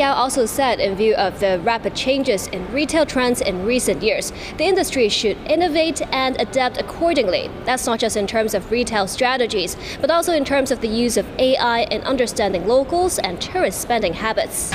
Yao also said in view of the rapid changes in retail trends in recent years, the industry should innovate and adapt accordingly. That's not just in terms of retail strategies, but also in terms of the use of AI in understanding locals and tourist spending habits.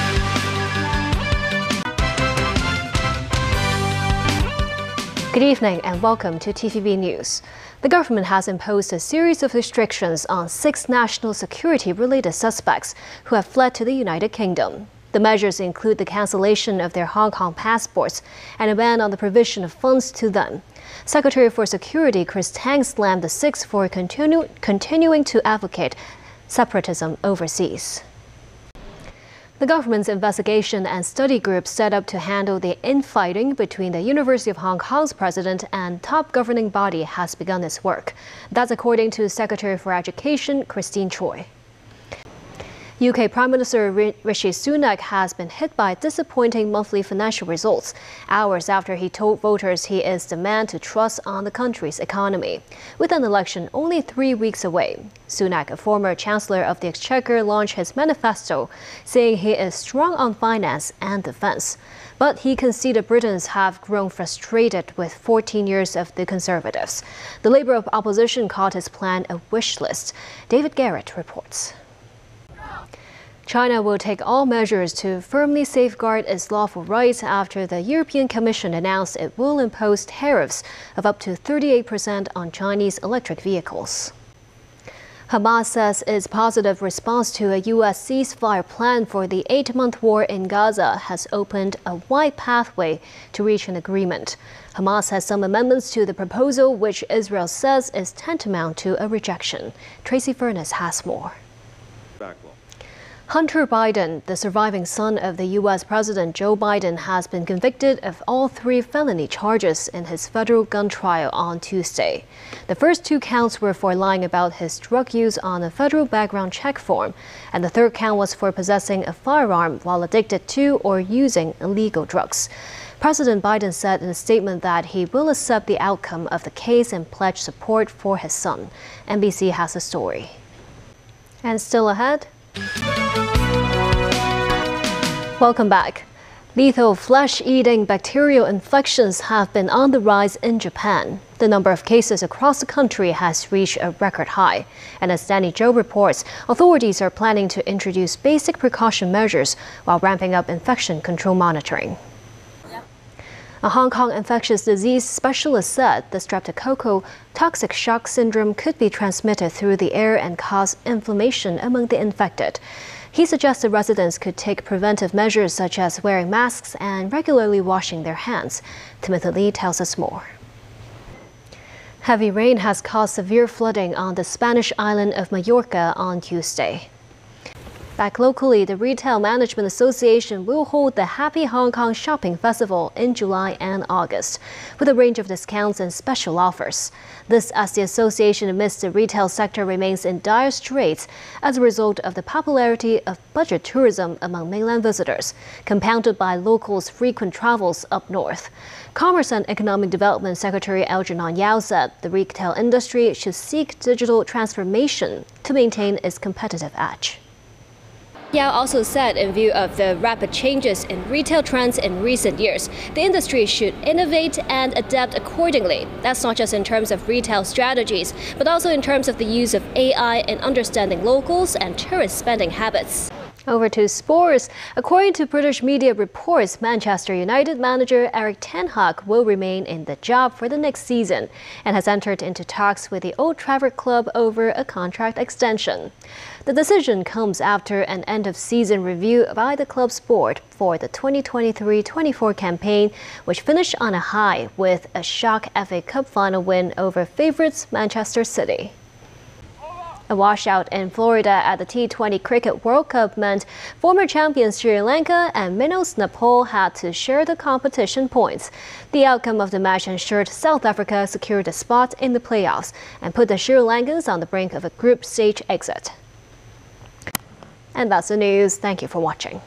Good evening and welcome to TVB News. The government has imposed a series of restrictions on 6 national security-related suspects who have fled to the United Kingdom. The measures include the cancellation of their Hong Kong passports and a ban on the provision of funds to them. Secretary for Security Chris Tang slammed the 6 for continuing to advocate separatism overseas. The government's investigation and study group set up to handle the infighting between the University of Hong Kong's president and top governing body has begun its work. That's according to Secretary for Education Christine Choi. UK Prime Minister Rishi Sunak has been hit by disappointing monthly financial results, hours after he told voters he is the man to trust on the country's economy. With an election only 3 weeks away, Sunak, a former Chancellor of the Exchequer, launched his manifesto, saying he is strong on finance and defence. But he conceded Britons have grown frustrated with 14 years of the Conservatives. The Labour opposition called his plan a wish list. David Garrett reports. China will take all measures to firmly safeguard its lawful rights after the European Commission announced it will impose tariffs of up to 38% on Chinese electric vehicles. Hamas says its positive response to a U.S. ceasefire plan for the 8-month war in Gaza has opened a wide pathway to reach an agreement. Hamas has some amendments to the proposal, which Israel says is tantamount to a rejection. Tracy Furness has more. Hunter Biden, the surviving son of the U.S. President Joe Biden, has been convicted of all 3 felony charges in his federal gun trial on Tuesday. The first 2 counts were for lying about his drug use on a federal background check form, and the third count was for possessing a firearm while addicted to or using illegal drugs. President Biden said in a statement that he will accept the outcome of the case and pledge support for his son. NBC has a story. And still ahead. Welcome back. Lethal flesh-eating bacterial infections have been on the rise in Japan. The number of cases across the country has reached a record high. And as Danny Zhou reports, authorities are planning to introduce basic precaution measures while ramping up infection control monitoring. A Hong Kong infectious disease specialist said the streptococcal toxic shock syndrome could be transmitted through the air and cause inflammation among the infected. He suggested residents could take preventive measures such as wearing masks and regularly washing their hands. Timothy Lee tells us more. Heavy rain has caused severe flooding on the Spanish island of Majorca on Tuesday. Back locally, the Retail Management Association will hold the Happy Hong Kong Shopping Festival in July and August, with a range of discounts and special offers. This as the association admits the retail sector remains in dire straits as a result of the popularity of budget tourism among mainland visitors, compounded by locals' frequent travels up north. Commerce and Economic Development Secretary Algernon Yao said the retail industry should seek digital transformation to maintain its competitive edge. Yao also said in view of the rapid changes in retail trends in recent years, the industry should innovate and adapt accordingly. That's not just in terms of retail strategies, but also in terms of the use of AI in understanding locals and tourist spending habits. Over to sports. According to British media reports, Manchester United manager Erik ten Hag will remain in the job for the next season and has entered into talks with the Old Trafford club over a contract extension. The decision comes after an end-of-season review by the club's board for the 2023-24 campaign, which finished on a high with a shock FA Cup final win over favourites Manchester City. A washout in Florida at the T20 Cricket World Cup meant former champions Sri Lanka and Minnows Nepal had to share the competition points. The outcome of the match ensured South Africa secured a spot in the playoffs and put the Sri Lankans on the brink of a group stage exit. And that's the news. Thank you for watching.